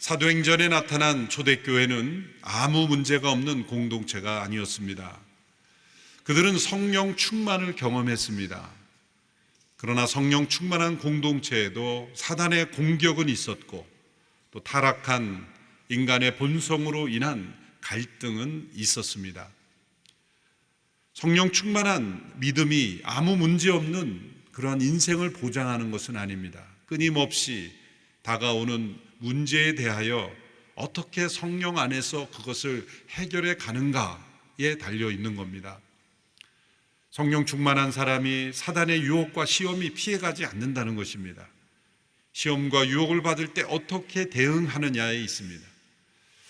사도행전에 나타난 초대교회는 아무 문제가 없는 공동체가 아니었습니다. 그들은 성령 충만을 경험했습니다. 그러나 성령 충만한 공동체에도 사단의 공격은 있었고 또 타락한 인간의 본성으로 인한 갈등은 있었습니다. 성령 충만한 믿음이 아무 문제 없는 그러한 인생을 보장하는 것은 아닙니다. 끊임없이 다가오는 문제에 대하여 어떻게 성령 안에서 그것을 해결해 가는가에 달려 있는 겁니다. 성령 충만한 사람이 사단의 유혹과 시험이 피해가지 않는다는 것입니다. 시험과 유혹을 받을 때 어떻게 대응하느냐에 있습니다.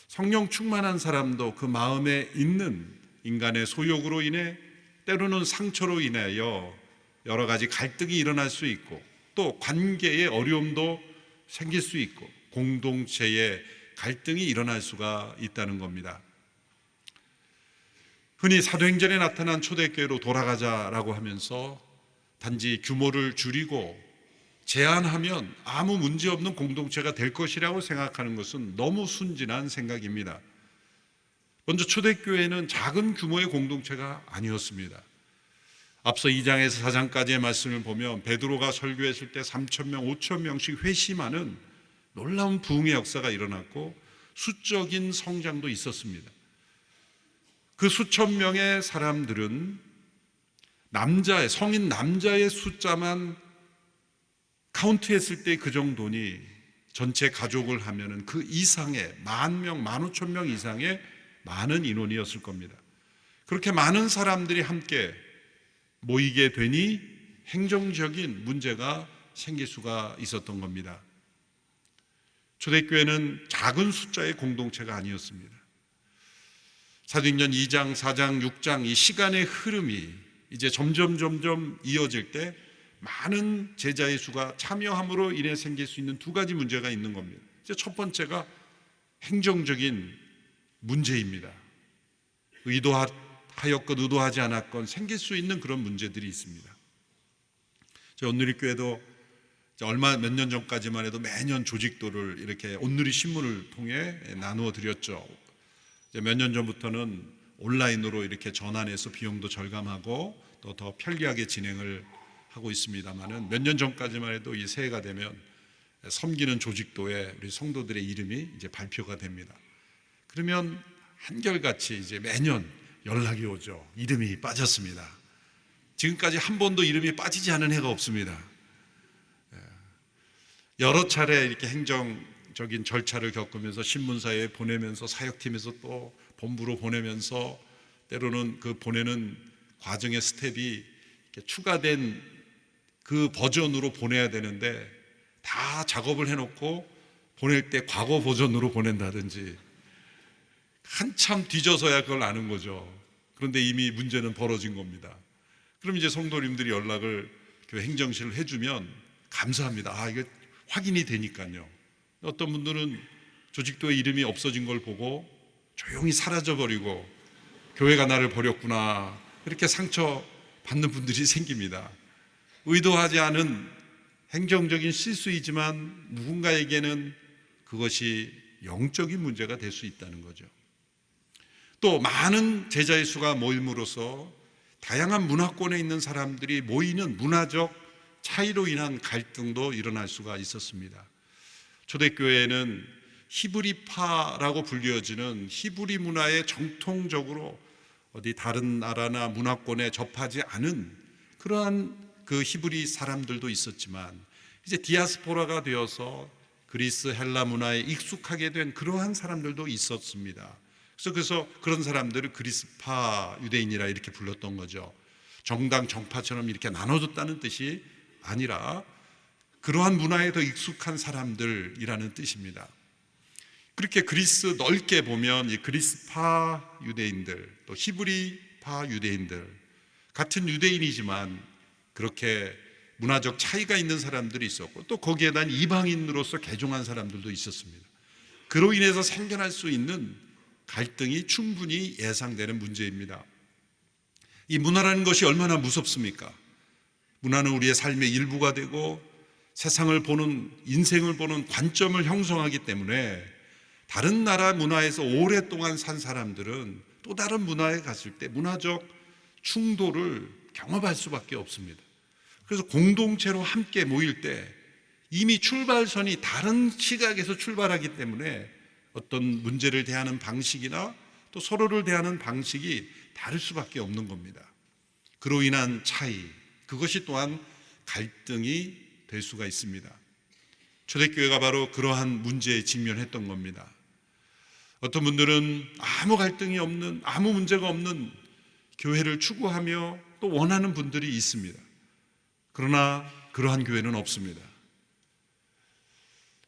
성령 충만한 사람도 그 마음에 있는 인간의 소욕으로 인해 때로는 상처로 인하여 여러 가지 갈등이 일어날 수 있고 또 관계의 어려움도 생길 수 있고 공동체의 갈등이 일어날 수가 있다는 겁니다. 흔히 사도행전에 나타난 초대교회로 돌아가자라고 하면서 단지 규모를 줄이고 제한하면 아무 문제 없는 공동체가 될 것이라고 생각하는 것은 너무 순진한 생각입니다. 먼저 초대교회는 작은 규모의 공동체가 아니었습니다. 앞서 2장에서 4장까지의 말씀을 보면 베드로가 설교했을 때 3,000명, 5,000명씩 회심하는 놀라운 부흥의 역사가 일어났고 수적인 성장도 있었습니다. 그 수천 명의 사람들은 성인 남자의 숫자만 카운트했을 때 그 정도니 전체 가족을 하면은 그 이상의 10,000명, 15,000명 이상의 많은 인원이었을 겁니다. 그렇게 많은 사람들이 함께 모이게 되니 행정적인 문제가 생길 수가 있었던 겁니다. 초대교회는 작은 숫자의 공동체가 아니었습니다. 사도행전 2장, 4장, 6장 이 시간의 흐름이 이제 점점 이어질 때 많은 제자의 수가 참여함으로 인해 생길 수 있는 두 가지 문제가 있는 겁니다. 이제 첫 번째가 행정적인 문제입니다. 의도하였건 의도하지 않았건 생길 수 있는 그런 문제들이 있습니다. 저희 온누리교회도 몇 년 전까지만 해도 매년 조직도를 이렇게 온누리 신문을 통해 나누어 드렸죠. 몇 년 전부터는 온라인으로 이렇게 전환해서 비용도 절감하고 또 더 편리하게 진행을 하고 있습니다만은 몇 년 전까지만 해도 이 새해가 되면 섬기는 조직도에 우리 성도들의 이름이 이제 발표가 됩니다. 그러면 한결같이 이제 매년 연락이 오죠. 이름이 빠졌습니다. 지금까지 한 번도 이름이 빠지지 않은 해가 없습니다. 여러 차례 이렇게 행정적인 절차를 겪으면서 신문사에 보내면서 사역팀에서 또 본부로 보내면서 때로는 그 보내는 과정의 스텝이 이렇게 추가된 그 버전으로 보내야 되는데 다 작업을 해놓고 보낼 때 과거 버전으로 보낸다든지 한참 뒤져서야 그걸 아는 거죠. 그런데 이미 문제는 벌어진 겁니다. 그럼 이제 성도님들이 연락을 교회 행정실을 해주면 감사합니다. 이게 확인이 되니까요. 어떤 분들은 조직도의 이름이 없어진 걸 보고 조용히 사라져버리고 교회가 나를 버렸구나 이렇게 상처받는 분들이 생깁니다. 의도하지 않은 행정적인 실수이지만 누군가에게는 그것이 영적인 문제가 될 수 있다는 거죠. 또 많은 제자의 수가 모임으로써 다양한 문화권에 있는 사람들이 모이는 문화적 차이로 인한 갈등도 일어날 수가 있었습니다. 초대교회는 히브리파라고 불려지는 히브리 문화에 정통적으로 어디 다른 나라나 문화권에 접하지 않은 그러한 그 히브리 사람들도 있었지만 이제 디아스포라가 되어서 그리스 헬라 문화에 익숙하게 된 그러한 사람들도 있었습니다. 그래서 그런 사람들을 그리스파 유대인이라 이렇게 불렀던 거죠. 정당 정파처럼 이렇게 나눠줬다는 뜻이 아니라 그러한 문화에 더 익숙한 사람들이라는 뜻입니다. 그렇게 그리스 넓게 보면 이 그리스파 유대인들 또 히브리파 유대인들 같은 유대인이지만 그렇게 문화적 차이가 있는 사람들이 있었고 또 거기에 대한 이방인으로서 개종한 사람들도 있었습니다. 그로 인해서 생겨날 수 있는 갈등이 충분히 예상되는 문제입니다. 이 문화라는 것이 얼마나 무섭습니까? 문화는 우리의 삶의 일부가 되고 세상을 보는, 인생을 보는 관점을 형성하기 때문에 다른 나라 문화에서 오랫동안 산 사람들은 또 다른 문화에 갔을 때 문화적 충돌을 경험할 수밖에 없습니다. 그래서 공동체로 함께 모일 때 이미 출발선이 다른 시각에서 출발하기 때문에 어떤 문제를 대하는 방식이나 또 서로를 대하는 방식이 다를 수밖에 없는 겁니다. 그로 인한 차이, 그것이 또한 갈등이 될 수가 있습니다. 초대교회가 바로 그러한 문제에 직면했던 겁니다. 어떤 분들은 아무 갈등이 없는, 아무 문제가 없는 교회를 추구하며 또 원하는 분들이 있습니다. 그러나 그러한 교회는 없습니다.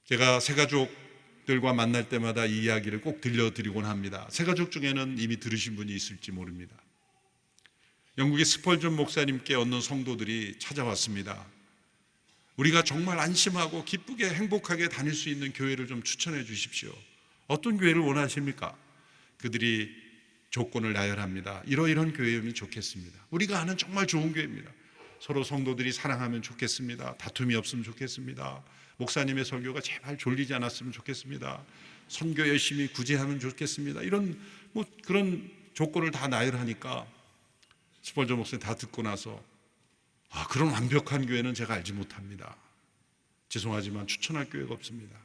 제가 새가족들과 만날 때마다 이 이야기를 꼭 들려드리곤 합니다. 새가족 중에는 이미 들으신 분이 있을지 모릅니다. 영국의 스펄전 목사님께 어느 성도들이 찾아왔습니다. 우리가 정말 안심하고 기쁘게 행복하게 다닐 수 있는 교회를 좀 추천해 주십시오. 어떤 교회를 원하십니까? 그들이 조건을 나열합니다. 이러이런 교회이면 좋겠습니다. 우리가 아는 정말 좋은 교회입니다. 서로 성도들이 사랑하면 좋겠습니다. 다툼이 없으면 좋겠습니다. 목사님의 설교가 제발 졸리지 않았으면 좋겠습니다. 선교 열심히 구제하면 좋겠습니다. 이런 그런 조건을 다 나열하니까 스펄전 목사님 다 듣고 나서 그런 완벽한 교회는 제가 알지 못합니다. 죄송하지만 추천할 교회가 없습니다.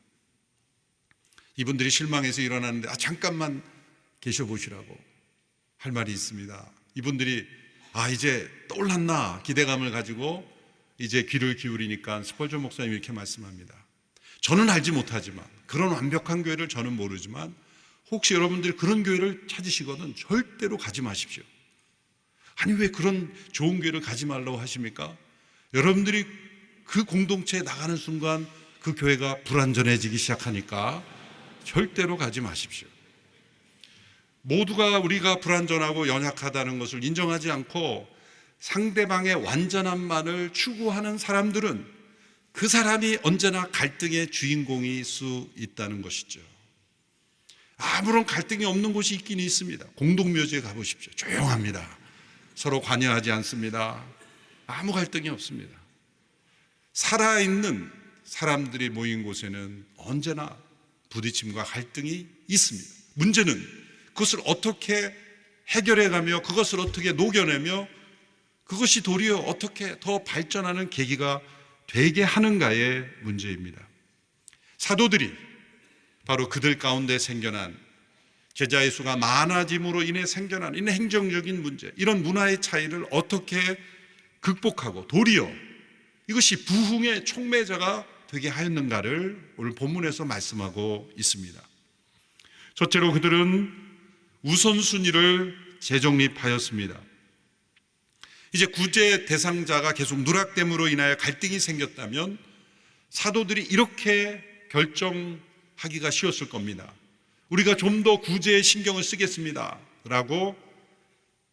이분들이 실망해서 일어나는데 잠깐만 계셔보시라고 할 말이 있습니다. 이분들이 이제 떠올랐나 기대감을 가지고 이제 귀를 기울이니까 스펄전 목사님이 이렇게 말씀합니다. 저는 알지 못하지만, 그런 완벽한 교회를 저는 모르지만 혹시 여러분들이 그런 교회를 찾으시거든 절대로 가지 마십시오. 아니 왜 그런 좋은 교회를 가지 말라고 하십니까? 여러분들이 그 공동체에 나가는 순간 그 교회가 불완전해지기 시작하니까 절대로 가지 마십시오. 모두가 우리가 불완전하고 연약하다는 것을 인정하지 않고 상대방의 완전함만을 추구하는 사람들은 그 사람이 언제나 갈등의 주인공일 수 있다는 것이죠. 아무런 갈등이 없는 곳이 있긴 있습니다. 공동묘지에 가보십시오. 조용합니다. 서로 관여하지 않습니다. 아무 갈등이 없습니다. 살아있는 사람들이 모인 곳에는 언제나 부딪힘과 갈등이 있습니다. 문제는 그것을 어떻게 해결해가며 그것을 어떻게 녹여내며 그것이 도리어 어떻게 더 발전하는 계기가 되게 하는가의 문제입니다. 사도들이 바로 그들 가운데 생겨난 제자의 수가 많아짐으로 인해 생겨난 이런 행정적인 문제, 이런 문화의 차이를 어떻게 극복하고 도리어 이것이 부흥의 촉매자가 되게 하였는가를 오늘 본문에서 말씀하고 있습니다. 첫째로 그들은 우선순위를 재정립하였습니다. 이제 구제 대상자가 계속 누락됨으로 인하여 갈등이 생겼다면 사도들이 이렇게 결정하기가 쉬웠을 겁니다. 우리가 좀 더 구제에 신경을 쓰겠습니다 라고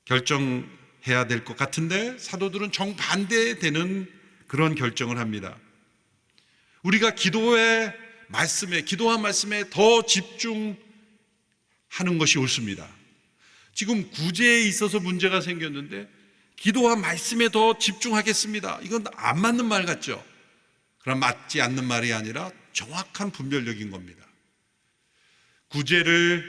결정해야 될 것 같은데 사도들은 정반대되는 그런 결정을 합니다. 우리가 기도한 말씀에 더 집중하는 것이 옳습니다. 지금 구제에 있어서 문제가 생겼는데 기도와 말씀에 더 집중하겠습니다. 이건 안 맞는 말 같죠? 그럼 맞지 않는 말이 아니라 정확한 분별력인 겁니다. 구제를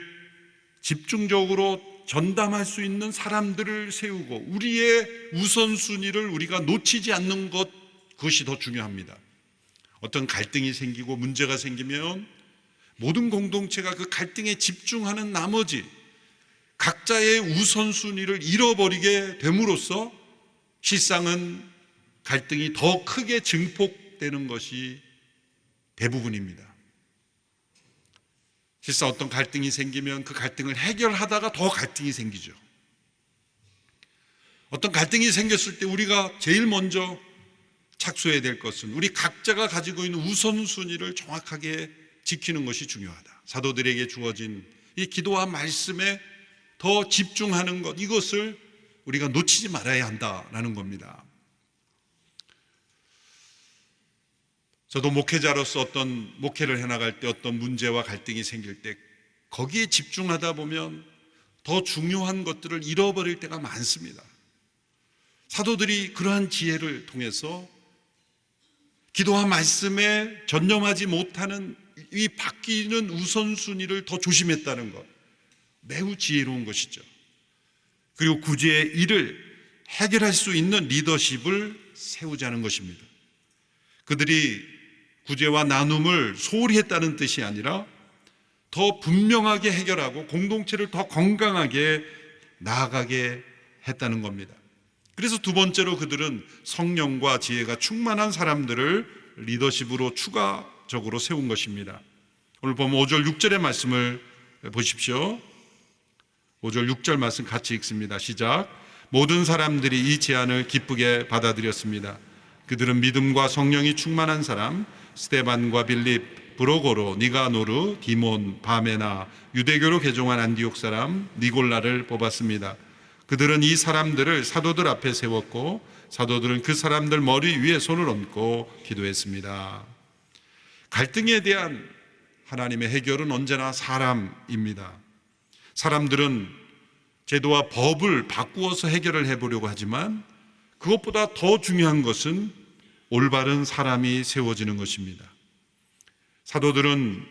집중적으로 전담할 수 있는 사람들을 세우고 우리의 우선순위를 우리가 놓치지 않는 것, 그것이 더 중요합니다. 어떤 갈등이 생기고 문제가 생기면 모든 공동체가 그 갈등에 집중하는 나머지 각자의 우선순위를 잃어버리게 됨으로써 실상은 갈등이 더 크게 증폭되는 것이 대부분입니다. 실상 어떤 갈등이 생기면 그 갈등을 해결하다가 더 갈등이 생기죠. 어떤 갈등이 생겼을 때 우리가 제일 먼저 착수해야 될 것은 우리 각자가 가지고 있는 우선순위를 정확하게 지키는 것이 중요하다. 사도들에게 주어진 이 기도와 말씀에 더 집중하는 것, 이것을 우리가 놓치지 말아야 한다라는 겁니다. 저도 목회자로서 어떤 목회를 해나갈 때 어떤 문제와 갈등이 생길 때 거기에 집중하다 보면 더 중요한 것들을 잃어버릴 때가 많습니다. 사도들이 그러한 지혜를 통해서 기도와 말씀에 전념하지 못하는 이 바뀌는 우선순위를 더 조심했다는 것, 매우 지혜로운 것이죠. 그리고 구제의 일을 해결할 수 있는 리더십을 세우자는 것입니다. 그들이 구제와 나눔을 소홀히 했다는 뜻이 아니라 더 분명하게 해결하고 공동체를 더 건강하게 나아가게 했다는 겁니다. 그래서 두 번째로 그들은 성령과 지혜가 충만한 사람들을 리더십으로 추가적으로 세운 것입니다. 오늘 보면 5절 6절의 말씀을 보십시오. 5절 6절 말씀 같이 읽습니다. 시작. 모든 사람들이 이 제안을 기쁘게 받아들였습니다. 그들은 믿음과 성령이 충만한 사람 스데반과 빌립, 브로고로, 니가노르, 디몬, 바메나, 유대교로 개종한 안디옥 사람 니골라를 뽑았습니다. 그들은 이 사람들을 사도들 앞에 세웠고 사도들은 그 사람들 머리 위에 손을 얹고 기도했습니다. 갈등에 대한 하나님의 해결은 언제나 사람입니다. 사람들은 제도와 법을 바꾸어서 해결을 해보려고 하지만 그것보다 더 중요한 것은 올바른 사람이 세워지는 것입니다. 사도들은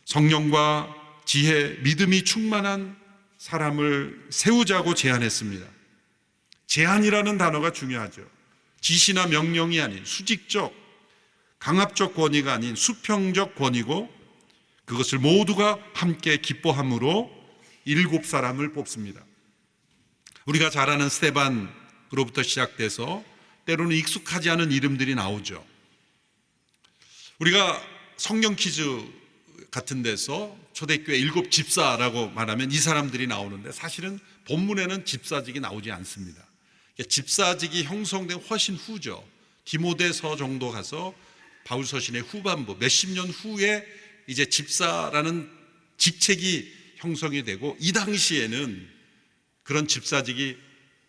성령과 지혜, 믿음이 충만한 사람을 세우자고 제안했습니다. 제안이라는 단어가 중요하죠. 지시나 명령이 아닌 수직적, 강압적 권위가 아닌 수평적 권위고 그것을 모두가 함께 기뻐함으로 7사람을 뽑습니다. 우리가 잘 아는 스데반으로부터 시작돼서 때로는 익숙하지 않은 이름들이 나오죠. 우리가 성경 퀴즈 같은 데서 초대교회 7 집사라고 말하면 이 사람들이 나오는데 사실은 본문에는 집사직이 나오지 않습니다. 집사직이 형성된 훨씬 후죠. 디모데서 정도 가서 바울 서신의 후반부 몇십 년 후에 이제 집사라는 직책이 형성이 되고 이 당시에는 그런 집사직이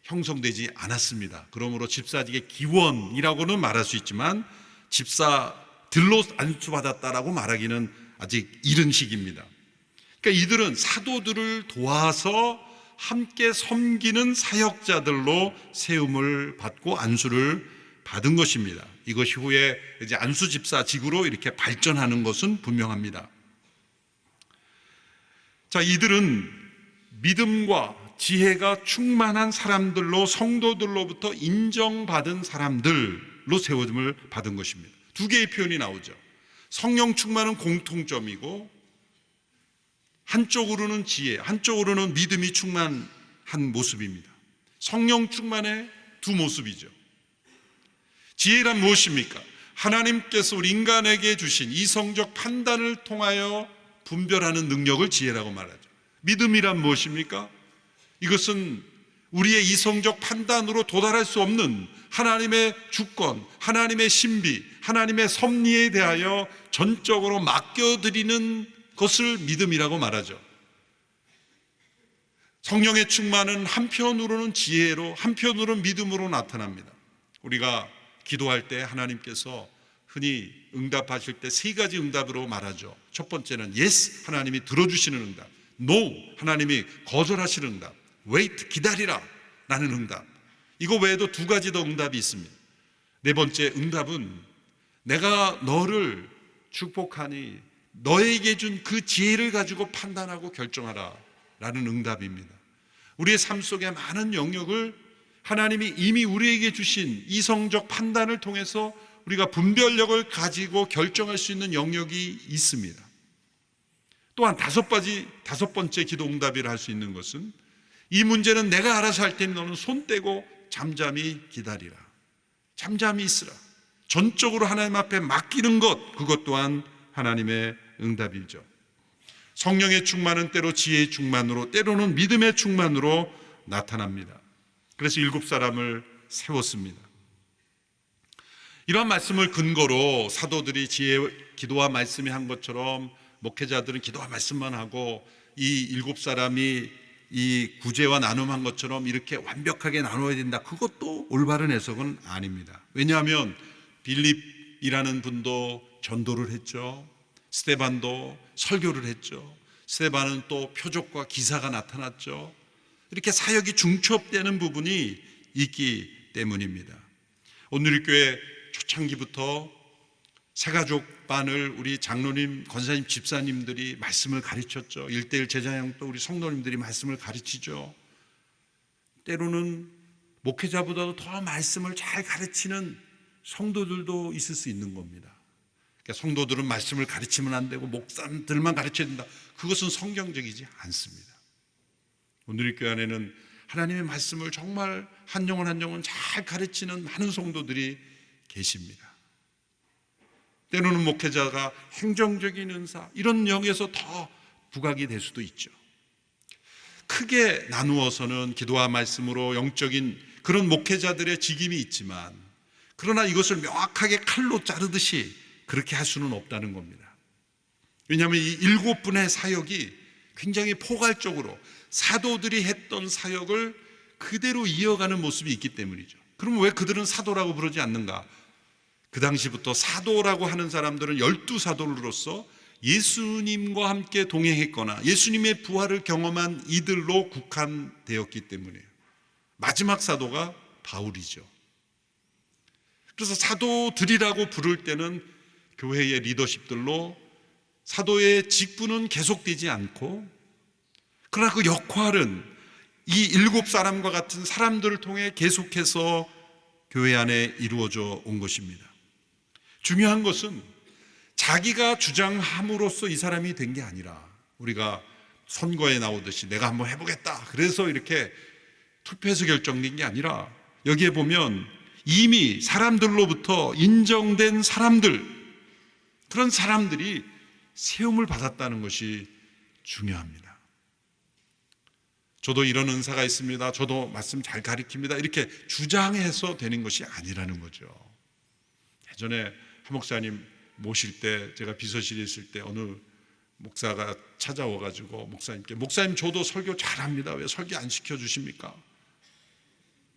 형성되지 않았습니다. 그러므로 집사직의 기원이라고는 말할 수 있지만 집사들로 안수받았다라고 말하기는 아직 이른 시기입니다. 그러니까 이들은 사도들을 도와서 함께 섬기는 사역자들로 세움을 받고 안수를 받은 것입니다. 이것이 후에 이제 안수 집사직으로 이렇게 발전하는 것은 분명합니다. 자, 이들은 믿음과 지혜가 충만한 사람들로 성도들로부터 인정받은 사람들로 세워짐을 받은 것입니다. 두 개의 표현이 나오죠. 성령 충만은 공통점이고 한쪽으로는 지혜, 한쪽으로는 믿음이 충만한 모습입니다. 성령 충만의 두 모습이죠. 지혜란 무엇입니까? 하나님께서 우리 인간에게 주신 이성적 판단을 통하여 분별하는 능력을 지혜라고 말하죠. 믿음이란 무엇입니까? 이것은 우리의 이성적 판단으로 도달할 수 없는 하나님의 주권, 하나님의 신비, 하나님의 섭리에 대하여 전적으로 맡겨드리는 것을 믿음이라고 말하죠. 성령의 충만은 한편으로는 지혜로, 한편으로는 믿음으로 나타납니다. 우리가 기도할 때 하나님께서 흔히 응답하실 때 3가지 응답으로 말하죠. 첫 번째는 yes, 하나님이 들어주시는 응답. no, 하나님이 거절하시는 응답. wait, 기다리라 라는 응답. 이거 외에도 2가지 더 응답이 있습니다. 4번째 응답은 내가 너를 축복하니 너에게 준 그 지혜를 가지고 판단하고 결정하라 라는 응답입니다. 우리의 삶 속에 많은 영역을 하나님이 이미 우리에게 주신 이성적 판단을 통해서 우리가 분별력을 가지고 결정할 수 있는 영역이 있습니다. 또한 5번째 기도 응답이라 할 수 있는 것은 이 문제는 내가 알아서 할 테니 너는 손 떼고 잠잠히 기다리라. 잠잠히 있으라. 전적으로 하나님 앞에 맡기는 것, 그것 또한 하나님의 응답이죠. 성령의 충만은 때로 지혜의 충만으로, 때로는 믿음의 충만으로 나타납니다. 그래서 7사람을 세웠습니다. 이러한 말씀을 근거로 사도들이 지혜, 기도와 말씀이 한 것처럼 목회자들은 기도와 말씀만 하고 이 7사람이 이 구제와 나눔한 것처럼 이렇게 완벽하게 나눠야 된다. 그것도 올바른 해석은 아닙니다. 왜냐하면 빌립이라는 분도 전도를 했죠. 스데반도 설교를 했죠. 스데반은 또 표적과 기사가 나타났죠. 이렇게 사역이 중첩되는 부분이 있기 때문입니다. 오늘의 교회 초창기부터 새가족반을 우리 장로님, 권사님, 집사님들이 말씀을 가르쳤죠. 1:1 제자형 또 우리 성도님들이 말씀을 가르치죠. 때로는 목회자보다도 더 말씀을 잘 가르치는 성도들도 있을 수 있는 겁니다. 그러니까 성도들은 말씀을 가르치면 안 되고 목사들만 가르쳐야 된다. 그것은 성경적이지 않습니다. 오늘 이 교회 안에는 하나님의 말씀을 정말 한 영혼 한 영혼 잘 가르치는 많은 성도들이 계십니다. 때로는 목회자가 행정적인 은사 이런 영역에서 더 부각이 될 수도 있죠. 크게 나누어서는 기도와 말씀으로 영적인 그런 목회자들의 직임이 있지만, 그러나 이것을 명확하게 칼로 자르듯이 그렇게 할 수는 없다는 겁니다. 왜냐하면 이 7분의 사역이 굉장히 포괄적으로 사도들이 했던 사역을 그대로 이어가는 모습이 있기 때문이죠. 그럼 왜 그들은 사도라고 부르지 않는가? 그 당시부터 사도라고 하는 사람들은 12사도로서 예수님과 함께 동행했거나 예수님의 부활을 경험한 이들로 국한되었기 때문이에요. 마지막 사도가 바울이죠. 그래서 사도들이라고 부를 때는 교회의 리더십들로 사도의 직분은 계속되지 않고, 그러나 그 역할은 이 7사람과 같은 사람들을 통해 계속해서 교회 안에 이루어져 온 것입니다. 중요한 것은 자기가 주장함으로써 이 사람이 된 게 아니라, 우리가 선거에 나오듯이 내가 한번 해보겠다 그래서 이렇게 투표해서 결정된 게 아니라, 여기에 보면 이미 사람들로부터 인정된 사람들, 그런 사람들이 세움을 받았다는 것이 중요합니다. 저도 이런 은사가 있습니다, 저도 말씀 잘 가르칩니다, 이렇게 주장해서 되는 것이 아니라는 거죠. 예전에 한 목사님 모실 때, 제가 비서실에 있을 때 어느 목사가 찾아와가지고 목사님께, 목사님 저도 설교 잘합니다, 왜 설교 안 시켜주십니까?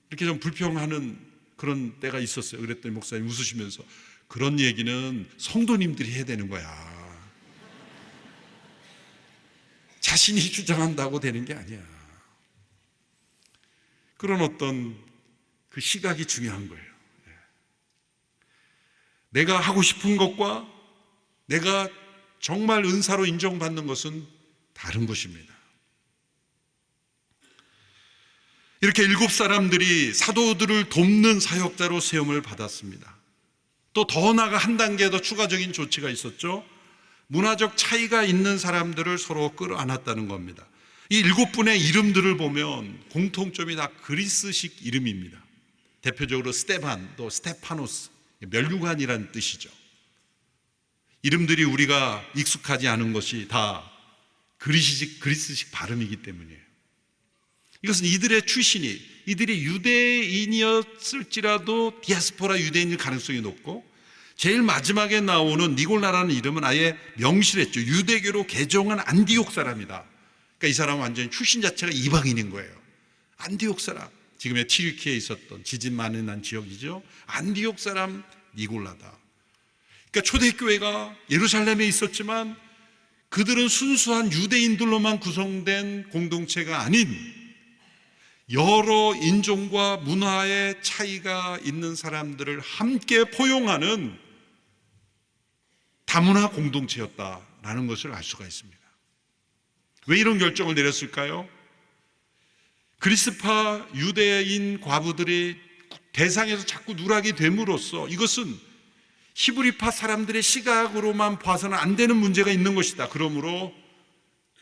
이렇게 좀 불평하는 그런 때가 있었어요. 그랬더니 목사님 웃으시면서, 그런 얘기는 성도님들이 해야 되는 거야. 자신이 주장한다고 되는 게 아니야. 그런 어떤 그 시각이 중요한 거예요. 내가 하고 싶은 것과 내가 정말 은사로 인정받는 것은 다른 것입니다. 이렇게 7사람들이 사도들을 돕는 사역자로 세움을 받았습니다. 또 더 나아가 한 단계 더 추가적인 조치가 있었죠. 문화적 차이가 있는 사람들을 서로 끌어안았다는 겁니다. 이 7분의 이름들을 보면 공통점이 다 그리스식 이름입니다. 대표적으로 스테반, 또 스테파노스, 멸류관이라는 뜻이죠. 이름들이 우리가 익숙하지 않은 것이 다 그리스식 발음이기 때문이에요. 이것은 이들의 출신이, 이들이 유대인이었을지라도 디아스포라 유대인일 가능성이 높고, 제일 마지막에 나오는 니골라라는 이름은 아예 명시했죠. 유대교로 개종한 안디옥 사람이다. 그러니까 이 사람은 완전히 출신 자체가 이방인인 거예요. 안디옥 사람, 지금의 튀르키예에 있었던 지진 많이 난 지역이죠. 안디옥 사람 니골라다. 그러니까 초대교회가 예루살렘에 있었지만 그들은 순수한 유대인들로만 구성된 공동체가 아닌 여러 인종과 문화의 차이가 있는 사람들을 함께 포용하는 다문화 공동체였다라는 것을 알 수가 있습니다. 왜 이런 결정을 내렸을까요? 그리스파 유대인 과부들이 대상에서 자꾸 누락이 됨으로써 이것은 히브리파 사람들의 시각으로만 봐서는 안 되는 문제가 있는 것이다. 그러므로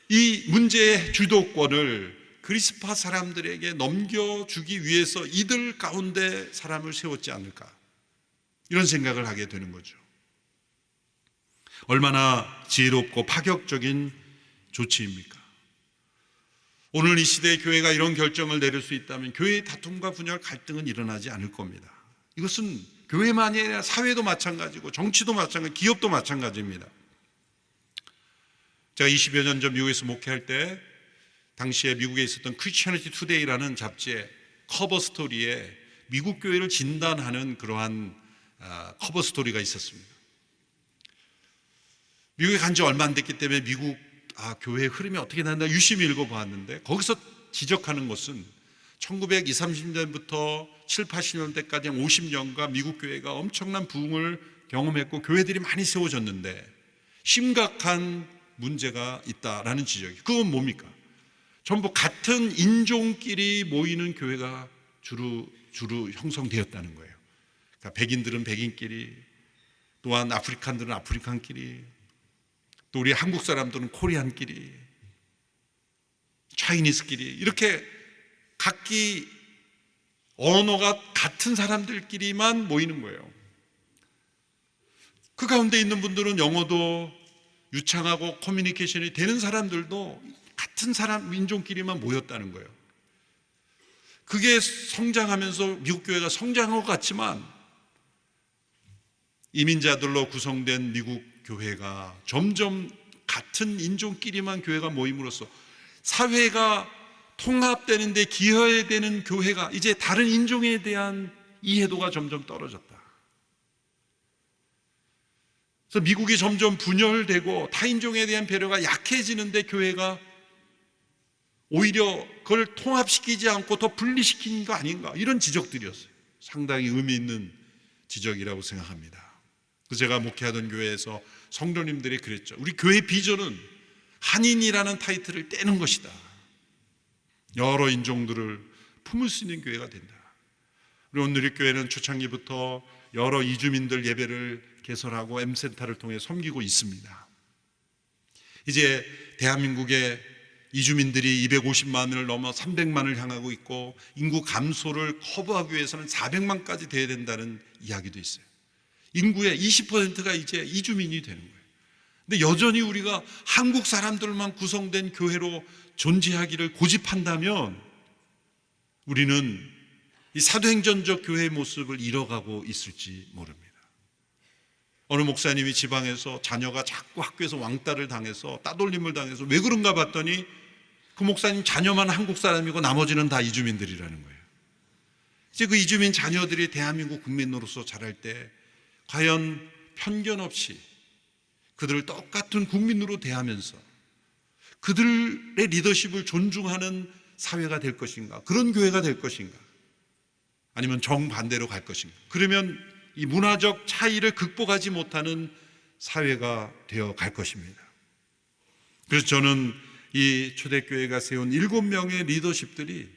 이 문제의 주도권을 그리스파 사람들에게 넘겨주기 위해서 이들 가운데 사람을 세웠지 않을까, 이런 생각을 하게 되는 거죠. 얼마나 지혜롭고 파격적인 조치입니까? 오늘 이 시대의 교회가 이런 결정을 내릴 수 있다면 교회의 다툼과 분열, 갈등은 일어나지 않을 겁니다. 이것은 교회만이 아니라 사회도 마찬가지고 정치도 마찬가지고 기업도 마찬가지입니다. 제가 20여 년 전 미국에서 목회할 때 당시에 미국에 있었던 크리스천리티 투데이라는 잡지의 커버 스토리에 미국 교회를 진단하는 그러한 커버 스토리가 있었습니다. 미국에 간 지 얼마 안 됐기 때문에 미국 교회의 흐름이 어떻게 나나 유심히 읽어보았는데, 거기서 지적하는 것은 1920, 30년부터 7, 80년대까지 50년간 미국 교회가 엄청난 부흥을 경험했고 교회들이 많이 세워졌는데 심각한 문제가 있다라는 지적이. 그건 뭡니까? 전부 같은 인종끼리 모이는 교회가 주로 형성되었다는 거예요. 그러니까 백인들은 백인끼리, 또한 아프리칸들은 아프리칸끼리, 또 우리 한국 사람들은 코리안끼리, 차이니스끼리, 이렇게 각기 언어가 같은 사람들끼리만 모이는 거예요. 그 가운데 있는 분들은 영어도 유창하고 커뮤니케이션이 되는 사람들도 같은 사람, 민족끼리만 모였다는 거예요. 그게 성장하면서 미국 교회가 성장한 것 같지만 이민자들로 구성된 미국 교회가 점점 같은 인종끼리만 교회가 모임으로써 사회가 통합되는 데 기여해야 되는 교회가 이제 다른 인종에 대한 이해도가 점점 떨어졌다. 그래서 미국이 점점 분열되고 타인종에 대한 배려가 약해지는데 교회가 오히려 그걸 통합시키지 않고 더 분리시키는 거 아닌가, 이런 지적들이었어요. 상당히 의미 있는 지적이라고 생각합니다. 그래서 제가 목회하던 교회에서 성도님들이 그랬죠. 우리 교회 비전은 한인이라는 타이틀을 떼는 것이다. 여러 인종들을 품을 수 있는 교회가 된다. 우리 온누리교회는 초창기부터 여러 이주민들 예배를 개설하고 M센터를 통해 섬기고 있습니다. 이제 대한민국의 이주민들이 250만을 넘어 300만을 향하고 있고 인구 감소를 커버하기 위해서는 400만까지 돼야 된다는 이야기도 있어요. 인구의 20%가 이제 이주민이 되는 거예요. 근데 여전히 우리가 한국 사람들만 구성된 교회로 존재하기를 고집한다면 우리는 이 사도행전적 교회의 모습을 잃어가고 있을지 모릅니다. 어느 목사님이 지방에서 자녀가 자꾸 학교에서 왕따를 당해서 따돌림을 당해서 왜 그런가 봤더니 그 목사님 자녀만 한국 사람이고 나머지는 다 이주민들이라는 거예요. 이제 그 이주민 자녀들이 대한민국 국민으로서 자랄 때 과연 편견 없이 그들을 똑같은 국민으로 대하면서 그들의 리더십을 존중하는 사회가 될 것인가, 그런 교회가 될 것인가, 아니면 정반대로 갈 것인가. 그러면 이 문화적 차이를 극복하지 못하는 사회가 되어 갈 것입니다. 그래서 저는 이 초대교회가 세운 7명의 리더십들이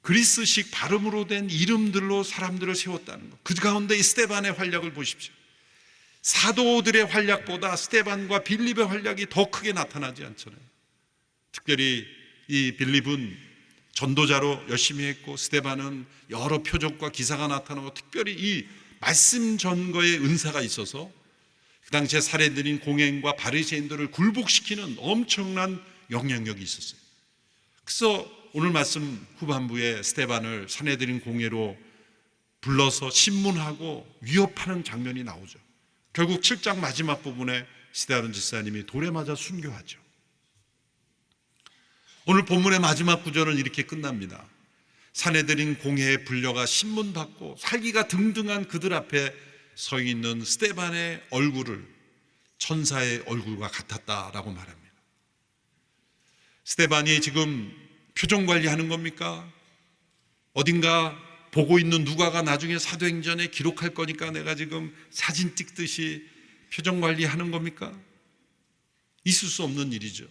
그리스식 발음으로 된 이름들로 사람들을 세웠다는 것, 그 가운데 이 스데반의 활약을 보십시오. 사도들의 활약보다 스데반과 빌립의 활약이 더 크게 나타나지 않잖아요. 특별히 이 빌립은 전도자로 열심히 했고 스데반은 여러 표적과 기사가 나타나고 특별히 이 말씀 전거의 은사가 있어서 그 당시에 사례들인 공행과 바리새인들을 굴복시키는 엄청난 영향력이 있었어요. 그래서 오늘 말씀 후반부에 스데반을 사내들인 공회로 불러서 신문하고 위협하는 장면이 나오죠. 결국 7장 마지막 부분에 스데반 집사님이 돌에 맞아 순교하죠. 오늘 본문의 마지막 구절은 이렇게 끝납니다. 사내들인 공회에 불려가 신문받고 살기가 등등한 그들 앞에 서 있는 스데반의 얼굴을 천사의 얼굴과 같았다라고 말합니다. 스데반이 지금 표정 관리하는 겁니까? 어딘가 보고 있는 누가가 나중에 사도행전에 기록할 거니까 내가 지금 사진 찍듯이 표정 관리하는 겁니까? 있을 수 없는 일이죠.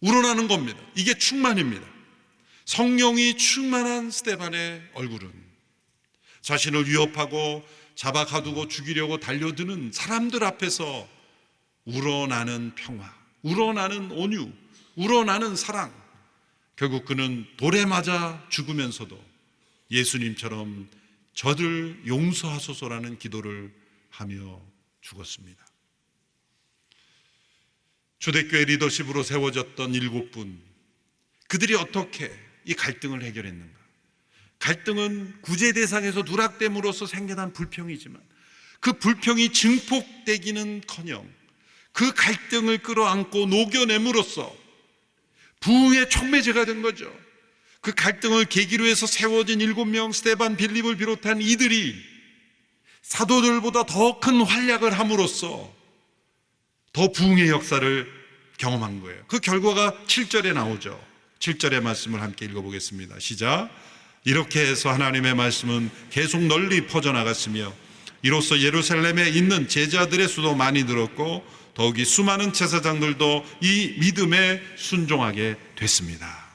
우러나는 겁니다. 이게 충만입니다. 성령이 충만한 스데반의 얼굴은 자신을 위협하고 잡아 가두고 죽이려고 달려드는 사람들 앞에서 우러나는 평화, 우러나는 온유, 우러나는 사랑. 결국 그는 돌에 맞아 죽으면서도 예수님처럼 저들 용서하소서라는 기도를 하며 죽었습니다. 초대교회 리더십으로 세워졌던 7분, 그들이 어떻게 이 갈등을 해결했는가? 갈등은 구제 대상에서 누락됨으로써 생겨난 불평이지만 그 불평이 증폭되기는커녕 그 갈등을 끌어안고 녹여냄으로써 부흥의 촉매제가 된 거죠. 그 갈등을 계기로 해서 세워진 7명 스데반, 빌립을 비롯한 이들이 사도들보다 더 큰 활약을 함으로써 더 부흥의 역사를 경험한 거예요. 그 결과가 7절에 나오죠. 7절의 말씀을 함께 읽어보겠습니다. 시작. 이렇게 해서 하나님의 말씀은 계속 널리 퍼져나갔으며 이로써 예루살렘에 있는 제자들의 수도 많이 늘었고 더욱이 수많은 제사장들도 이 믿음에 순종하게 됐습니다.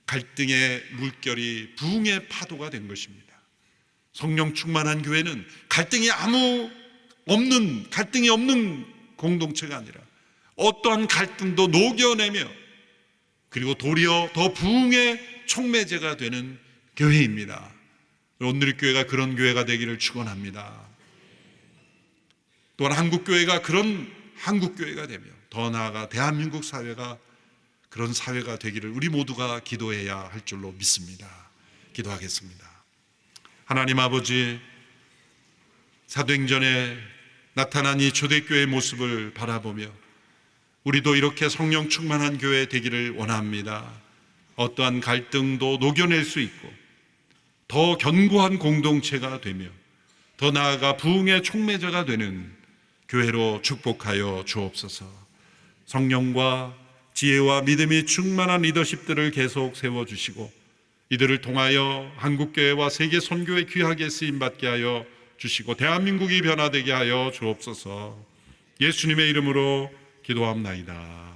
갈등의 물결이 부흥의 파도가 된 것입니다. 성령 충만한 교회는 갈등이 없는 공동체가 아니라 어떠한 갈등도 녹여내며 그리고 도리어 더 부흥의 촉매제가 되는 교회입니다. 오늘의 교회가 그런 교회가 되기를 축원합니다. 또한 한국교회가 그런 한국교회가 되며 더 나아가 대한민국 사회가 그런 사회가 되기를 우리 모두가 기도해야 할 줄로 믿습니다. 기도하겠습니다. 하나님 아버지, 사도행전에 나타난 이 초대교회의 모습을 바라보며 우리도 이렇게 성령 충만한 교회 되기를 원합니다. 어떠한 갈등도 녹여낼 수 있고 더 견고한 공동체가 되며 더 나아가 부흥의 촉매자가 되는 교회로 축복하여 주옵소서. 성령과 지혜와 믿음이 충만한 리더십들을 계속 세워주시고 이들을 통하여 한국교회와 세계 선교에 귀하게 쓰임받게 하여 주시고 대한민국이 변화되게 하여 주옵소서. 예수님의 이름으로 기도합나이다.